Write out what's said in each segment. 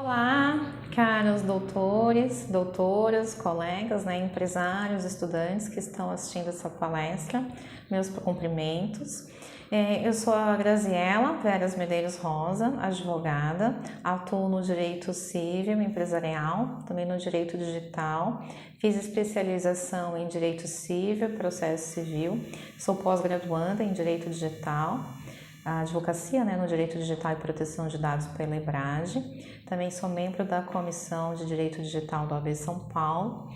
Olá, caros doutores, doutoras, colegas, empresários, estudantes que estão assistindo essa palestra, meus cumprimentos. Eu sou a Graziela Veras Medeiros Rosa, advogada, atuo no direito civil empresarial, também no direito digital, fiz especialização em direito civil, processo civil, sou pós-graduanda em direito digital, a advocacia no direito digital e proteção de dados pela EBRAGE. Também sou membro da Comissão de Direito Digital do AB São Paulo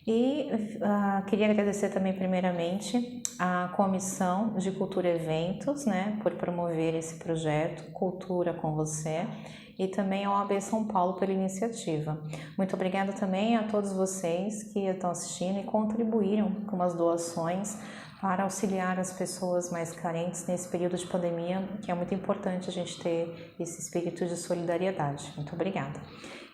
e queria agradecer também primeiramente a Comissão de Cultura e Eventos, por promover esse projeto Cultura com Você, e também ao AB São Paulo pela iniciativa. Muito obrigada também a todos vocês que estão assistindo e contribuíram com as doações para auxiliar as pessoas mais carentes nesse período de pandemia, que é muito importante a gente ter esse espírito de solidariedade. Muito obrigada.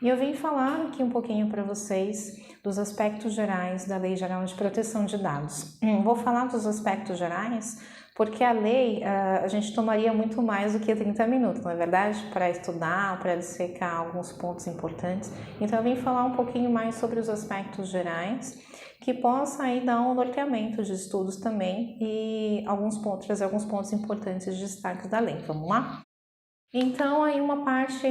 E eu vim falar aqui um pouquinho para vocês dos aspectos gerais da Lei Geral de Proteção de Dados. Vou falar dos aspectos gerais porque a lei, a gente tomaria muito mais do que 30 minutos, não é verdade? Para estudar, para dissecar alguns pontos importantes. Então eu vim falar um pouquinho mais sobre os aspectos gerais, que possa aí dar um norteamento de estudos também e trazer alguns pontos importantes de destaque da lei. Vamos lá? Então, aí uma parte,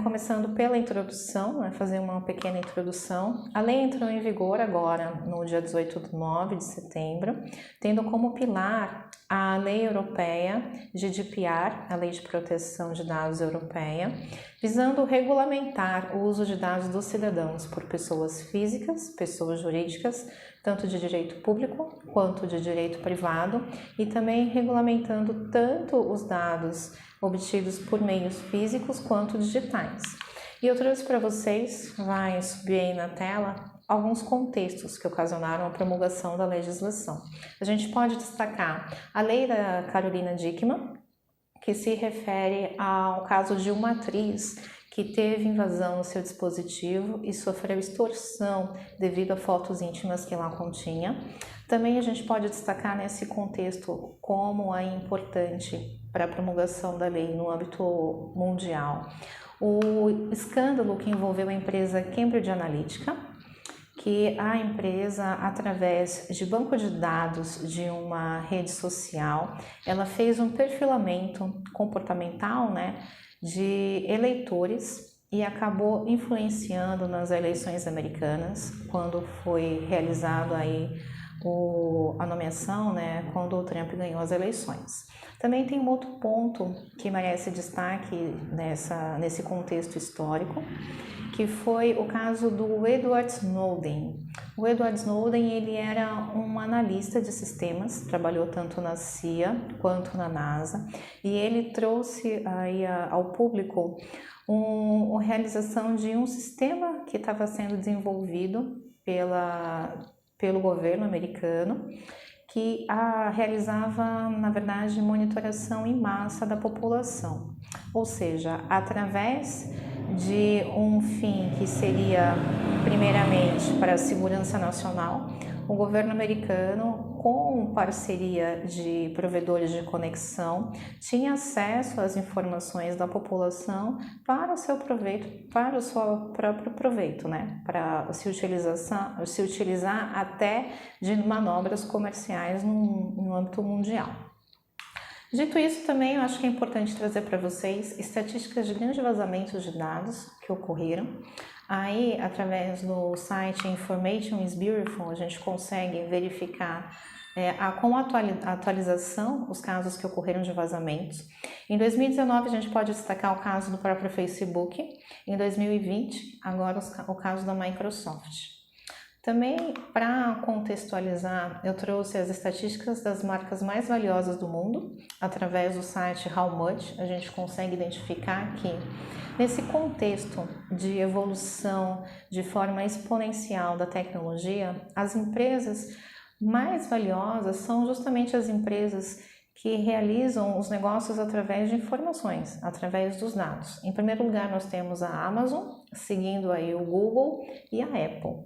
começando pela introdução, fazer uma pequena introdução. A lei entrou em vigor agora, no dia 18 de 9 de setembro, tendo como pilar a Lei Europeia GDPR, a Lei de Proteção de Dados Europeia, visando regulamentar o uso de dados dos cidadãos por pessoas físicas, pessoas jurídicas, tanto de direito público quanto de direito privado, e também regulamentando tanto os dados obtidos por meios físicos quanto digitais. E eu trouxe para vocês, vai subir aí na tela, alguns contextos que ocasionaram a promulgação da legislação. A gente pode destacar a lei da Carolina Dickmann, que se refere ao caso de uma atriz que teve invasão no seu dispositivo e sofreu extorsão devido a fotos íntimas que lá continha. Também a gente pode destacar nesse contexto como é importante para a promulgação da lei no âmbito mundial o escândalo que envolveu a empresa Cambridge Analytica, que a empresa, através de banco de dados de uma rede social, ela fez um perfilamento comportamental, de eleitores e acabou influenciando nas eleições americanas, quando foi realizado aí a nomeação, quando o Trump ganhou as eleições. Também tem um outro ponto que merece destaque nesse contexto histórico, que foi o caso do Edward Snowden. O Edward Snowden, ele era um analista de sistemas, trabalhou tanto na CIA quanto na NASA, e ele trouxe aí ao público a realização de um sistema que estava sendo desenvolvido pelo governo americano, que realizava, na verdade, monitoração em massa da população, ou seja, através de um fim que seria, primeiramente, para a segurança nacional, o governo americano, com parceria de provedores de conexão, tinha acesso às informações da população para o seu proveito, para o seu próprio proveito, para se utilizar até de manobras comerciais no âmbito mundial. Dito isso, também eu acho que é importante trazer para vocês estatísticas de grandes vazamentos de dados que ocorreram. Aí, através do site Information is Beautiful, a gente consegue verificar com atualização os casos que ocorreram de vazamentos. Em 2019, a gente pode destacar o caso do próprio Facebook. Em 2020, agora o caso da Microsoft. Também, para contextualizar, eu trouxe as estatísticas das marcas mais valiosas do mundo. Através do site How Much, a gente consegue identificar que, nesse contexto de evolução de forma exponencial da tecnologia, as empresas mais valiosas são justamente as empresas que realizam os negócios através de informações, através dos dados. Em primeiro lugar, nós temos a Amazon, seguindo aí o Google e a Apple.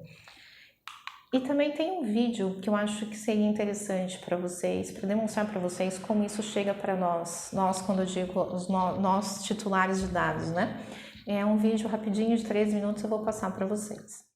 E também tem um vídeo que eu acho que seria interessante para vocês, para demonstrar para vocês como isso chega para nós quando eu digo nós titulares de dados, É um vídeo rapidinho de 3 minutos, eu vou passar para vocês.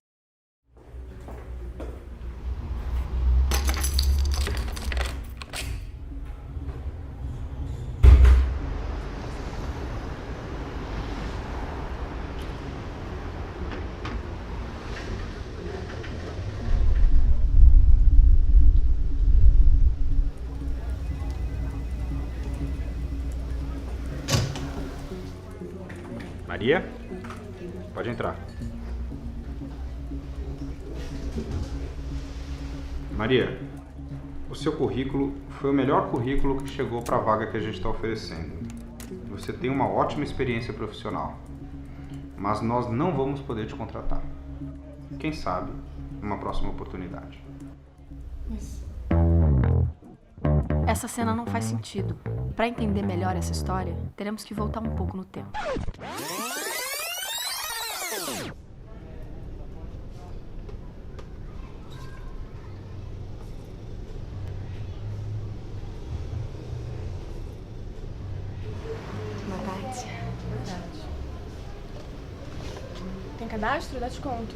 Maria, pode entrar. Maria, o seu currículo foi o melhor currículo que chegou para a vaga que a gente está oferecendo. Você tem uma ótima experiência profissional, mas nós não vamos poder te contratar. Quem sabe, numa próxima oportunidade. Essa cena não faz sentido. Para entender melhor essa história, teremos que voltar um pouco no tempo. Boa tarde. Tem cadastro? Dá desconto.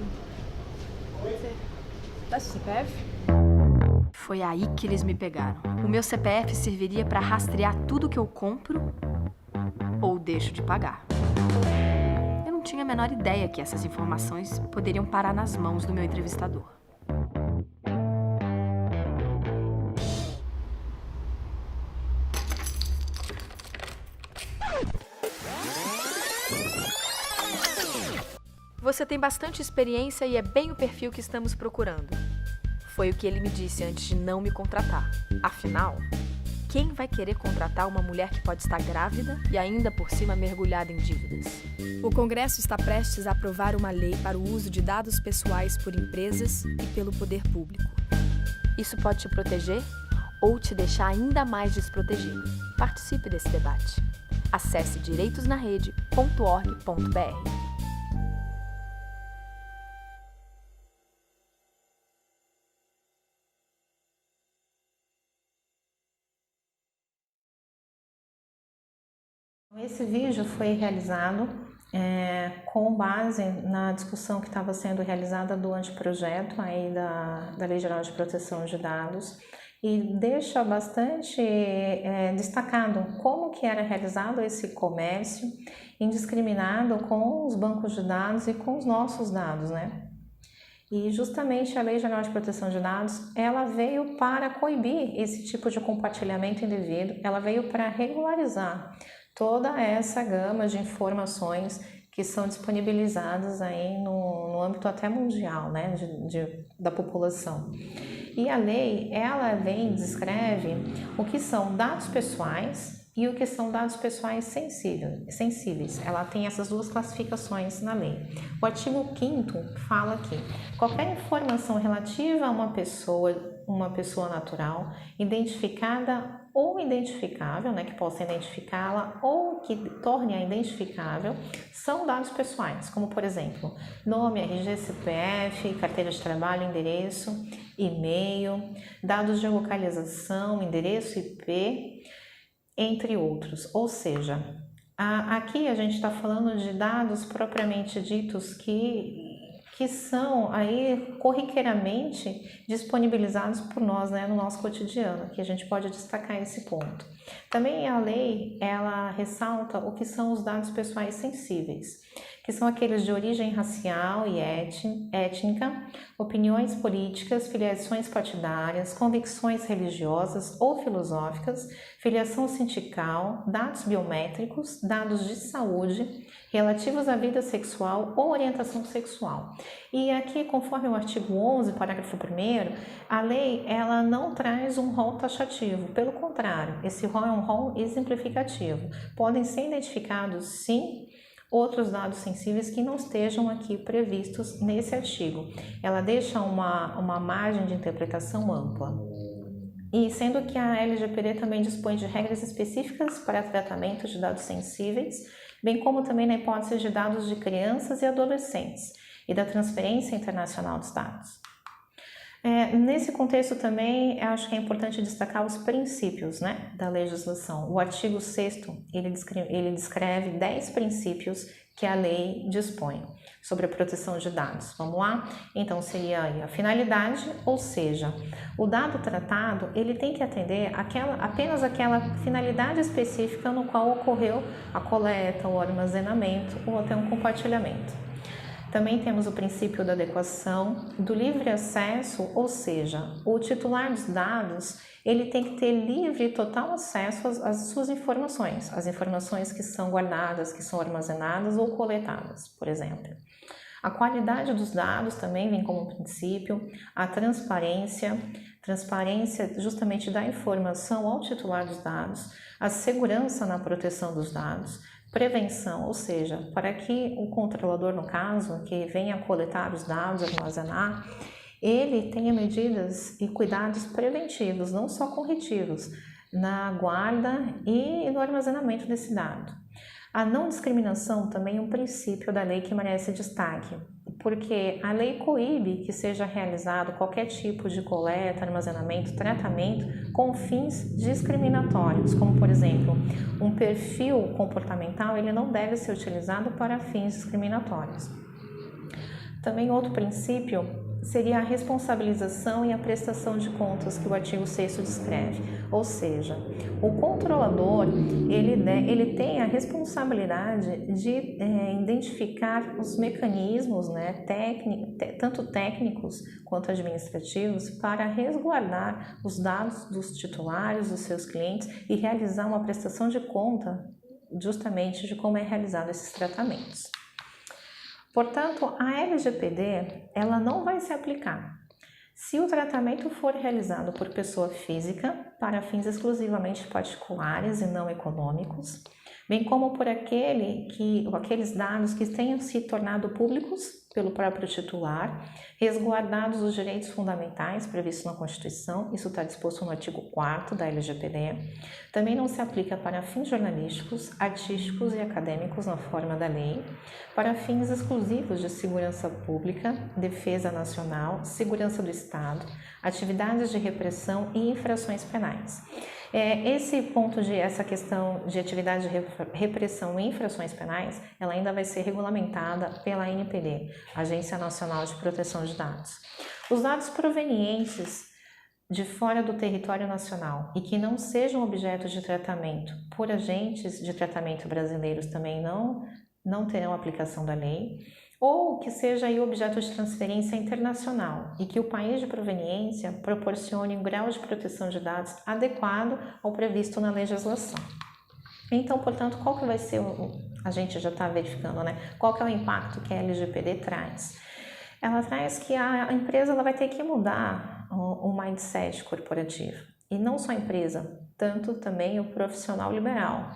Dá seu CPF? Foi aí que eles me pegaram. O meu CPF serviria para rastrear tudo que eu compro ou deixo de pagar. Eu não tinha a menor ideia que essas informações poderiam parar nas mãos do meu entrevistador. Você tem bastante experiência e é bem o perfil que estamos procurando. Foi o que ele me disse antes de não me contratar. Afinal, quem vai querer contratar uma mulher que pode estar grávida e ainda por cima mergulhada em dívidas? O Congresso está prestes a aprovar uma lei para o uso de dados pessoais por empresas e pelo poder público. Isso pode te proteger ou te deixar ainda mais desprotegido. Participe desse debate. Acesse direitosnarede.org.br. Esse vídeo foi realizado com base na discussão que estava sendo realizada do anteprojeto aí da Lei Geral de Proteção de Dados e deixa bastante destacado como que era realizado esse comércio indiscriminado com os bancos de dados e com os nossos dados, né? E justamente a Lei Geral de Proteção de Dados, ela veio para coibir esse tipo de compartilhamento indevido, ela veio para regularizar toda essa gama de informações que são disponibilizadas aí no âmbito até mundial, né, da população. E a lei, ela descreve o que são dados pessoais e o que são dados pessoais sensíveis. Ela tem essas duas classificações na lei. O artigo 5º fala que qualquer informação relativa a uma pessoa natural, identificada ou identificável, né, que possa identificá-la ou que torne-a identificável, são dados pessoais, como por exemplo, nome, RG, CPF, carteira de trabalho, endereço, e-mail, dados de localização, endereço IP, entre outros. Ou seja, aqui a gente está falando de dados propriamente ditos que são aí corriqueiramente disponibilizados por nós, né, no nosso cotidiano, que a gente pode destacar esse ponto. Também a lei, ela ressalta o que são os dados pessoais sensíveis, que são aqueles de origem racial e étnica, opiniões políticas, filiações partidárias, convicções religiosas ou filosóficas, filiação sindical, dados biométricos, dados de saúde, relativos à vida sexual ou orientação sexual. E aqui, conforme o artigo 11, parágrafo 1º, a lei ela não traz um rol taxativo, pelo contrário, esse rol é um rol exemplificativo. Podem ser identificados, sim, outros dados sensíveis que não estejam aqui previstos nesse artigo. Ela deixa uma margem de interpretação ampla. E sendo que a LGPD também dispõe de regras específicas para tratamento de dados sensíveis, bem como também na hipótese de dados de crianças e adolescentes e da transferência internacional dos dados. Nesse contexto também, eu acho que é importante destacar os princípios, né, da legislação. O artigo 6º, ele descreve 10 princípios que a lei dispõe sobre a proteção de dados. Vamos lá? Então, seria aí a finalidade, ou seja, o dado tratado, ele tem que atender apenas aquela finalidade específica no qual ocorreu a coleta, o armazenamento ou até um compartilhamento. Também temos o princípio da adequação, do livre acesso, ou seja, o titular dos dados, ele tem que ter livre e total acesso às suas informações, as informações que são guardadas, que são armazenadas ou coletadas, por exemplo. A qualidade dos dados também vem como princípio, a transparência justamente da informação ao titular dos dados, a segurança na proteção dos dados, prevenção, ou seja, para que o controlador, no caso, que venha coletar os dados, armazenar, ele tenha medidas e cuidados preventivos, não só corretivos, na guarda e no armazenamento desse dado. A não discriminação também é um princípio da lei que merece destaque, porque a lei coíbe que seja realizado qualquer tipo de coleta, armazenamento, tratamento com fins discriminatórios, como por exemplo, um perfil comportamental, ele não deve ser utilizado para fins discriminatórios. Também outro princípio seria a responsabilização e a prestação de contas que o artigo 6º descreve, ou seja, o controlador ele tem a responsabilidade de identificar os mecanismos, né, tanto técnicos quanto administrativos, para resguardar os dados dos titulares, dos seus clientes e realizar uma prestação de conta justamente de como é realizado esses tratamentos. Portanto, a LGPD ela não vai se aplicar se o tratamento for realizado por pessoa física para fins exclusivamente particulares e não econômicos, bem como por aqueles dados que tenham se tornado públicos pelo próprio titular, resguardados os direitos fundamentais previstos na Constituição, isso está disposto no artigo 4º da LGPD. Também não se aplica para fins jornalísticos, artísticos e acadêmicos na forma da lei, para fins exclusivos de segurança pública, defesa nacional, segurança do Estado, atividades de repressão e infrações penais. Essa questão de atividade de repressão e infrações penais, ela ainda vai ser regulamentada pela ANPD, Agência Nacional de Proteção de Dados. Os dados provenientes de fora do território nacional e que não sejam objeto de tratamento por agentes de tratamento brasileiros também não terão aplicação da lei, ou que seja aí objeto de transferência internacional e que o país de proveniência proporcione um grau de proteção de dados adequado ao previsto na legislação. Então, portanto, qual que vai ser a gente já está verificando, né? Qual que é o impacto que a LGPD traz? Ela traz que a empresa ela vai ter que mudar o mindset corporativo. E não só a empresa, tanto também o profissional liberal.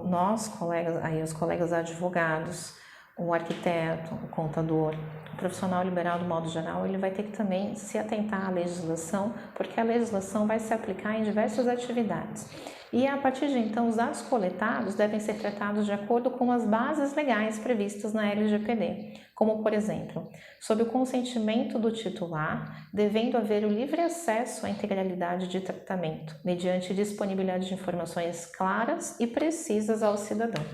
Nós, colegas, aí os colegas advogados, o arquiteto, o contador, o profissional liberal, do modo geral, ele vai ter que também se atentar à legislação, porque a legislação vai se aplicar em diversas atividades. E a partir de então, os dados coletados devem ser tratados de acordo com as bases legais previstas na LGPD, como, por exemplo, sob o consentimento do titular, devendo haver o livre acesso à integralidade de tratamento, mediante disponibilidade de informações claras e precisas ao cidadão.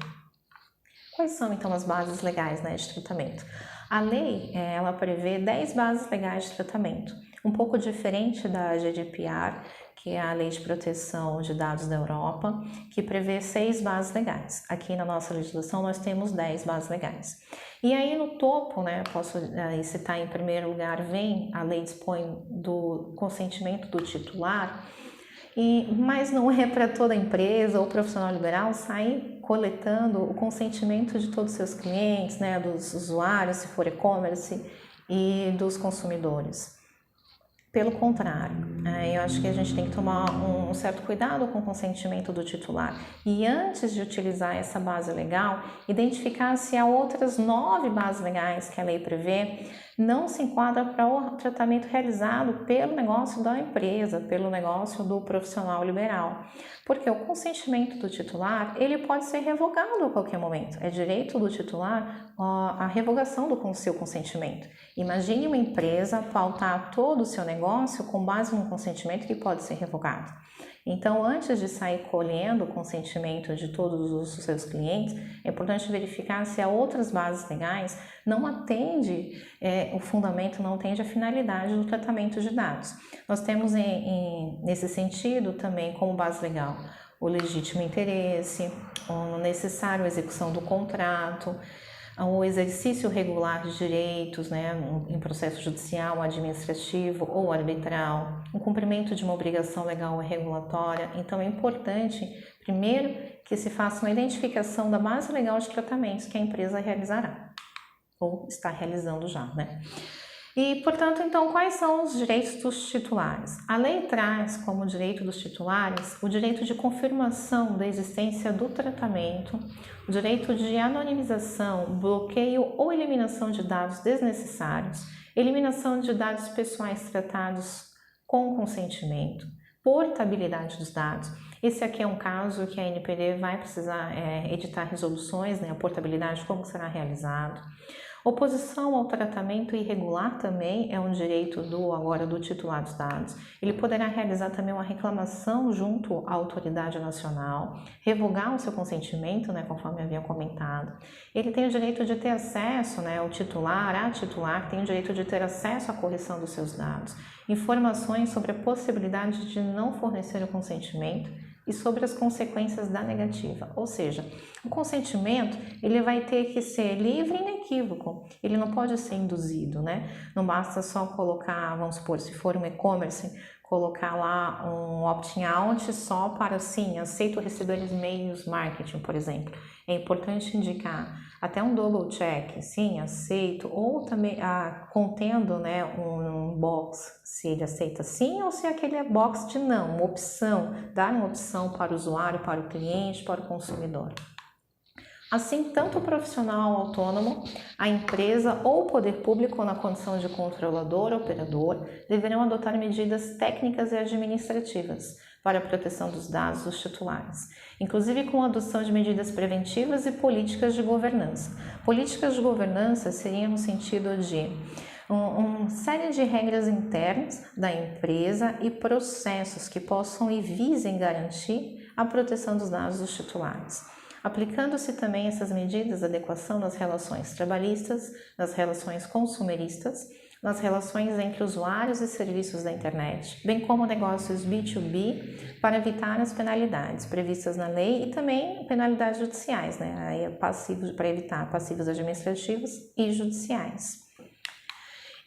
Quais são, então, as bases legais, né, de tratamento? A lei, ela prevê 10 bases legais de tratamento, um pouco diferente da GDPR, que é a Lei de Proteção de Dados da Europa, que prevê 6 bases legais. Aqui na nossa legislação nós temos 10 bases legais. E aí no topo, né, posso citar em primeiro lugar, a lei dispõe do consentimento do titular, mas não é para toda empresa ou profissional liberal sair coletando o consentimento de todos os seus clientes, né, dos usuários, se for e-commerce, e dos consumidores. Pelo contrário, Eu acho que a gente tem que tomar um certo cuidado com o consentimento do titular. E antes de utilizar essa base legal, identificar se há outras 9 bases legais que a lei prevê não se enquadra para o tratamento realizado pelo negócio da empresa, pelo negócio do profissional liberal. Porque o consentimento do titular, ele pode ser revogado a qualquer momento. É direito do titular a revogação do seu consentimento. Imagine uma empresa pautar todo o seu negócio com base num consentimento que pode ser revogado. Então, antes de sair colhendo o consentimento de todos os seus clientes, é importante verificar se há outras bases legais não atende, o fundamento não atende a finalidade do tratamento de dados. Nós temos, nesse sentido, também como base legal o legítimo interesse, a necessária execução do contrato, o exercício regular de direitos, em processo judicial, administrativo ou arbitral, o cumprimento de uma obrigação legal ou regulatória. Então, é importante, primeiro, que se faça uma identificação da base legal de tratamentos que a empresa realizará, ou está realizando já, E, portanto, então, quais são os direitos dos titulares? A lei traz como direito dos titulares o direito de confirmação da existência do tratamento, o direito de anonimização, bloqueio ou eliminação de dados desnecessários, eliminação de dados pessoais tratados com consentimento, portabilidade dos dados. Esse aqui é um caso que a NPD vai precisar editar resoluções, a portabilidade, como será realizado. Oposição ao tratamento irregular também é um direito do titular dos dados. Ele poderá realizar também uma reclamação junto à autoridade nacional, revogar o seu consentimento, conforme havia comentado. Ele tem o direito de ter acesso, o titular, a titular tem o direito de ter acesso à correção dos seus dados, informações sobre a possibilidade de não fornecer o consentimento e sobre as consequências da negativa. Ou seja, o consentimento ele vai ter que ser livre e inequívoco, ele não pode ser induzido, Não basta só colocar, vamos supor, se for um e-commerce, colocar lá um opt-out só para, sim, aceito receber e-mails marketing, por exemplo. É importante indicar até um double check, sim, aceito, ou também contendo um box, se ele aceita sim, ou se aquele é box de não, uma opção, dar uma opção para o usuário, para o cliente, para o consumidor. Assim, tanto o profissional autônomo, a empresa ou o poder público na condição de controlador ou operador deverão adotar medidas técnicas e administrativas para a proteção dos dados dos titulares, inclusive com a adoção de medidas preventivas e políticas de governança. Políticas de governança seriam no sentido de uma série de regras internas da empresa e processos que possam e visem garantir a proteção dos dados dos titulares. Aplicando-se também essas medidas de adequação nas relações trabalhistas, nas relações consumeristas, nas relações entre usuários e serviços da internet, bem como negócios B2B, para evitar as penalidades previstas na lei e também penalidades judiciais, Aí para evitar passivos administrativos e judiciais.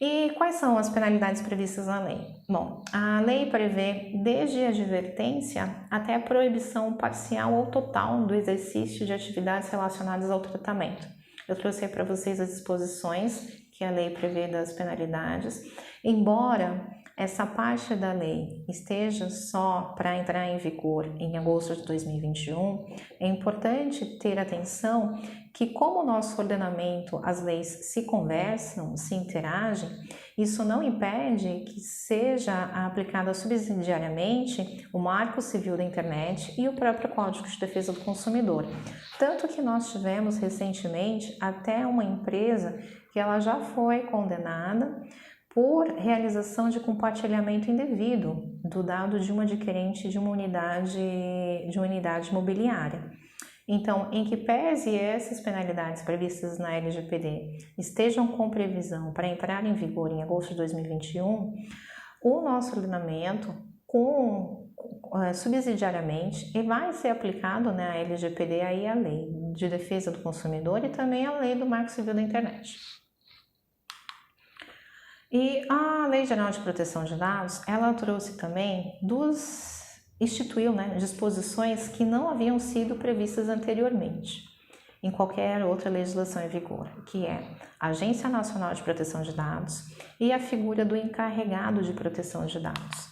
E quais são as penalidades previstas na lei? Bom, a lei prevê desde a advertência até a proibição parcial ou total do exercício de atividades relacionadas ao tratamento. Eu trouxe aí para vocês as disposições que a lei prevê das penalidades, embora essa parte da lei esteja só para entrar em vigor em agosto de 2021, é importante ter atenção que, como o nosso ordenamento, as leis se conversam, se interagem, isso não impede que seja aplicada subsidiariamente o Marco Civil da Internet e o próprio Código de Defesa do Consumidor. Tanto que nós tivemos recentemente até uma empresa que ela já foi condenada por realização de compartilhamento indevido do dado de um adquirente de uma unidade imobiliária. Então, em que pese essas penalidades previstas na LGPD estejam com previsão para entrar em vigor em agosto de 2021, o nosso ordenamento, subsidiariamente, vai ser aplicado a LGPD, aí a Lei de Defesa do Consumidor e também a Lei do Marco Civil da Internet. E a Lei Geral de Proteção de Dados, ela trouxe também instituiu disposições que não haviam sido previstas anteriormente em qualquer outra legislação em vigor, que é a Agência Nacional de Proteção de Dados e a figura do encarregado de proteção de dados.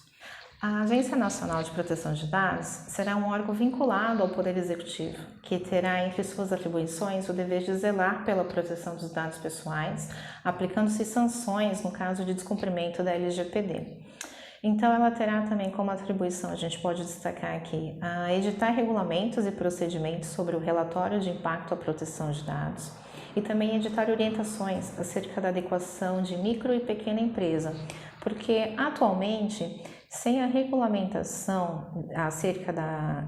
A Agência Nacional de Proteção de Dados será um órgão vinculado ao Poder Executivo, que terá entre suas atribuições o dever de zelar pela proteção dos dados pessoais, aplicando-se sanções no caso de descumprimento da LGPD. Então, ela terá também como atribuição, a gente pode destacar aqui, a editar regulamentos e procedimentos sobre o relatório de impacto à proteção de dados e também editar orientações acerca da adequação de micro e pequena empresa, porque atualmente, sem a regulamentação acerca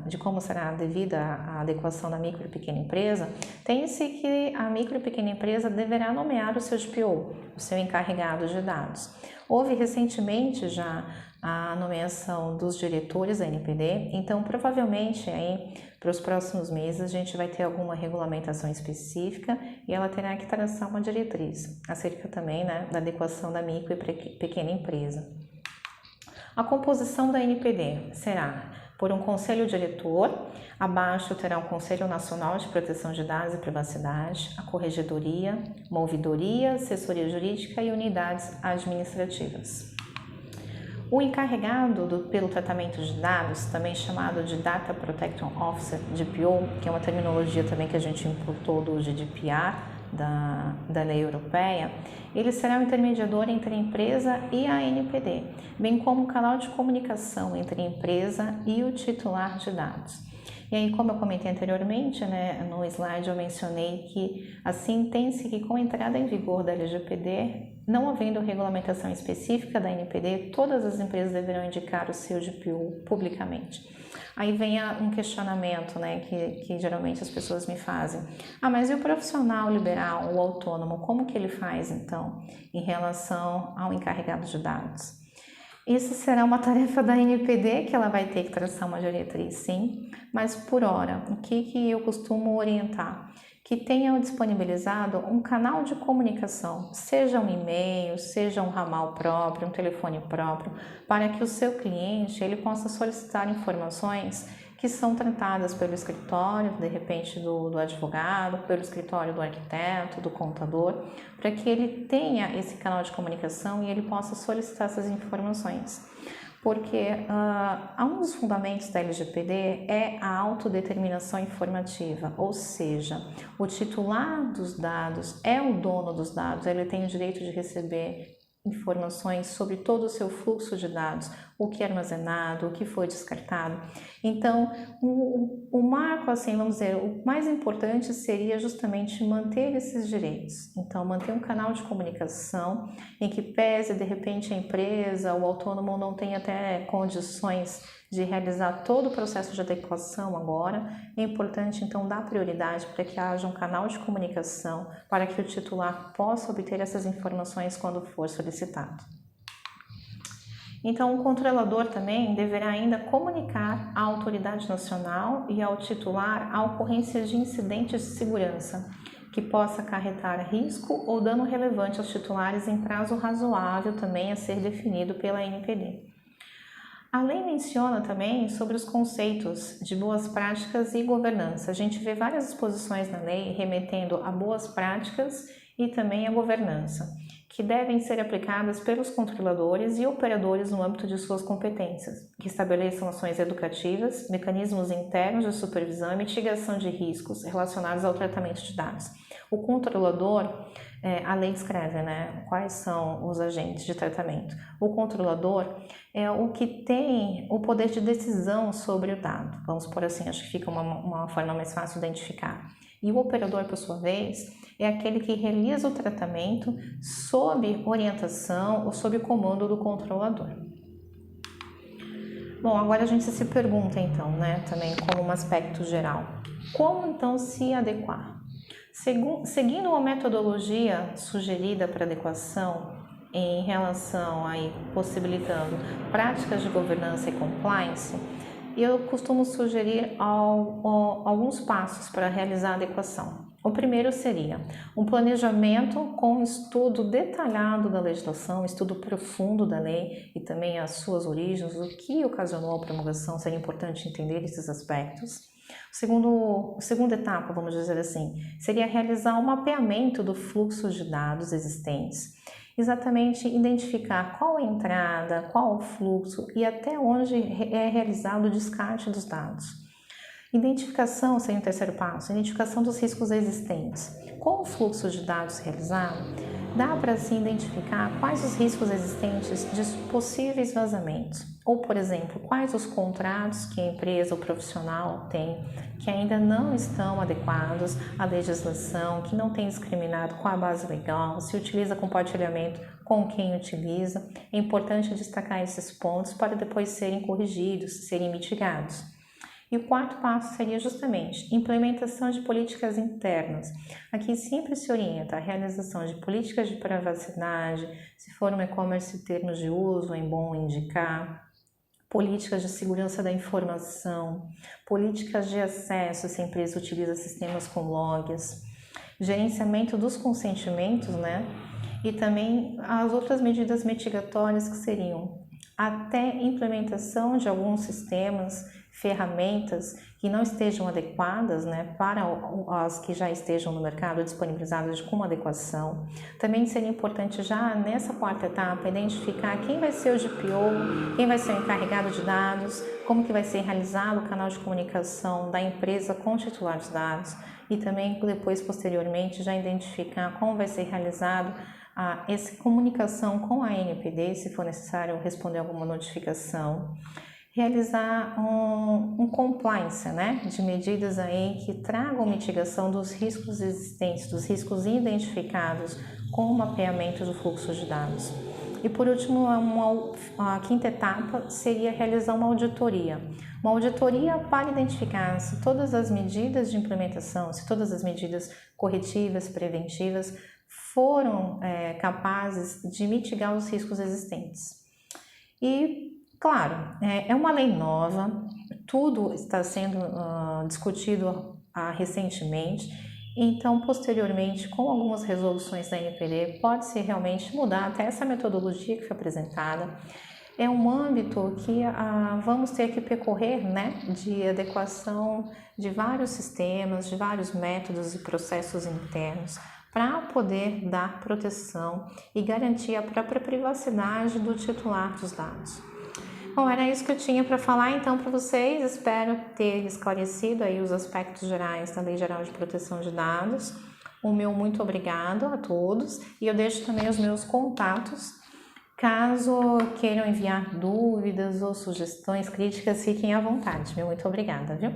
de como será devida a adequação da micro e pequena empresa, tem-se que a micro e pequena empresa deverá nomear o seu DPO, o seu encarregado de dados. Houve recentemente já a nomeação dos diretores da NPD, então provavelmente aí para os próximos meses a gente vai ter alguma regulamentação específica e ela terá que traçar uma diretriz acerca também, né, da adequação da micro e pequena empresa. A composição da NPD será por um conselho diretor, abaixo terá o Conselho Nacional de Proteção de Dados e Privacidade, a Corregedoria, uma ouvidoria, assessoria jurídica e unidades administrativas. O encarregado pelo tratamento de dados, também chamado de Data Protection Officer, DPO, que é uma terminologia também que a gente importou do GDPR, da lei europeia, ele será o intermediador entre a empresa e a NPD, bem como um canal de comunicação entre a empresa e o titular de dados. E aí, como eu comentei anteriormente, né, no slide eu mencionei que assim entende-se que com a entrada em vigor da LGPD, não havendo regulamentação específica da NPD, todas as empresas deverão indicar o seu DPO publicamente. Aí vem um questionamento, né, que geralmente as pessoas me fazem. Mas e o profissional liberal, o autônomo, como que ele faz, então, em relação ao encarregado de dados? Isso será uma tarefa da NPD, que ela vai ter que traçar uma diretriz, sim, mas por hora, o que eu costumo orientar? Que tenham disponibilizado um canal de comunicação, seja um e-mail, seja um ramal próprio, um telefone próprio, para que o seu cliente ele possa solicitar informações que são tratadas pelo escritório, de repente do advogado, pelo escritório do arquiteto, do contador, para que ele tenha esse canal de comunicação e ele possa solicitar essas informações. Porque um dos fundamentos da LGPD é a autodeterminação informativa, ou seja, o titular dos dados é o dono dos dados, ele tem o direito de receber informações sobre todo o seu fluxo de dados, o que é armazenado, o que foi descartado. Então, o marco, assim, vamos dizer, o mais importante seria justamente manter esses direitos. Então, manter um canal de comunicação em que pese, de repente, a empresa, o autônomo não tenha até condições de realizar todo o processo de adequação agora, é importante, então, dar prioridade para que haja um canal de comunicação para que o titular possa obter essas informações quando for solicitado. Então, o controlador também deverá ainda comunicar à autoridade nacional e ao titular a ocorrência de incidentes de segurança que possa acarretar risco ou dano relevante aos titulares em prazo razoável também a ser definido pela NPD. A lei menciona também sobre os conceitos de boas práticas e governança. A gente vê várias disposições na lei remetendo a boas práticas e também a governança, que devem ser aplicadas pelos controladores e operadores no âmbito de suas competências, que estabeleçam ações educativas, mecanismos internos de supervisão e mitigação de riscos relacionados ao tratamento de dados. O controlador, a lei descreve, né, quais são os agentes de tratamento. O controlador é o que tem o poder de decisão sobre o dado. Vamos por assim, acho que fica uma forma mais fácil de identificar. E o operador, por sua vez, é aquele que realiza o tratamento sob orientação ou sob comando do controlador. Bom, agora a gente se pergunta então, né, também como um aspecto geral, como então se adequar? Seguindo uma metodologia sugerida para adequação em relação a possibilitando práticas de governança e compliance, eu costumo sugerir alguns passos para realizar a adequação. O primeiro seria um planejamento com estudo detalhado da legislação, estudo profundo da lei e também as suas origens, o que ocasionou a promulgação, seria importante entender esses aspectos. Segunda etapa, vamos dizer assim, seria realizar um mapeamento do fluxo de dados existentes, exatamente identificar qual a entrada, qual o fluxo e até onde é realizado o descarte dos dados. Identificação seria o terceiro passo, identificação dos riscos existentes. Com o fluxo de dados realizado, dá para assim identificar quais os riscos existentes de possíveis vazamentos, ou, por exemplo, quais os contratos que a empresa ou profissional tem que ainda não estão adequados à legislação, que não tem discriminado com a base legal, se utiliza compartilhamento com quem utiliza. É importante destacar esses pontos para depois serem corrigidos, serem mitigados. E o quarto passo seria justamente implementação de políticas internas. Aqui sempre se orienta a realização de políticas de privacidade, se for um e-commerce, termos de uso, é bom indicar, políticas de segurança da informação, políticas de acesso, se a empresa utiliza sistemas com logs, gerenciamento dos consentimentos, e também as outras medidas mitigatórias que seriam até implementação de alguns sistemas, ferramentas que não estejam adequadas, para as que já estejam no mercado disponibilizadas com adequação. Também seria importante já nessa quarta etapa identificar quem vai ser o GPO, quem vai ser o encarregado de dados, como que vai ser realizado o canal de comunicação da empresa com o titular dos dados e também depois, posteriormente, já identificar como vai ser realizado essa comunicação com a ANPD, se for necessário responder alguma notificação. Realizar um compliance, de medidas aí que tragam mitigação dos riscos existentes, dos riscos identificados com o mapeamento do fluxo de dados. E por último, a quinta etapa seria realizar uma auditoria para identificar se todas as medidas de implementação, se todas as medidas corretivas, preventivas foram capazes de mitigar os riscos existentes. E claro, é uma lei nova, tudo está sendo discutido recentemente, então, posteriormente, com algumas resoluções da ANPD, pode-se realmente mudar até essa metodologia que foi apresentada. É um âmbito que vamos ter que percorrer, de adequação de vários sistemas, de vários métodos e processos internos, para poder dar proteção e garantir a própria privacidade do titular dos dados. Bom, era isso que eu tinha para falar então para vocês. Espero ter esclarecido aí os aspectos gerais da Lei Geral de Proteção de Dados. O meu muito obrigado a todos e eu deixo também os meus contatos. Caso queiram enviar dúvidas ou sugestões, críticas, fiquem à vontade. Meu muito obrigada, viu?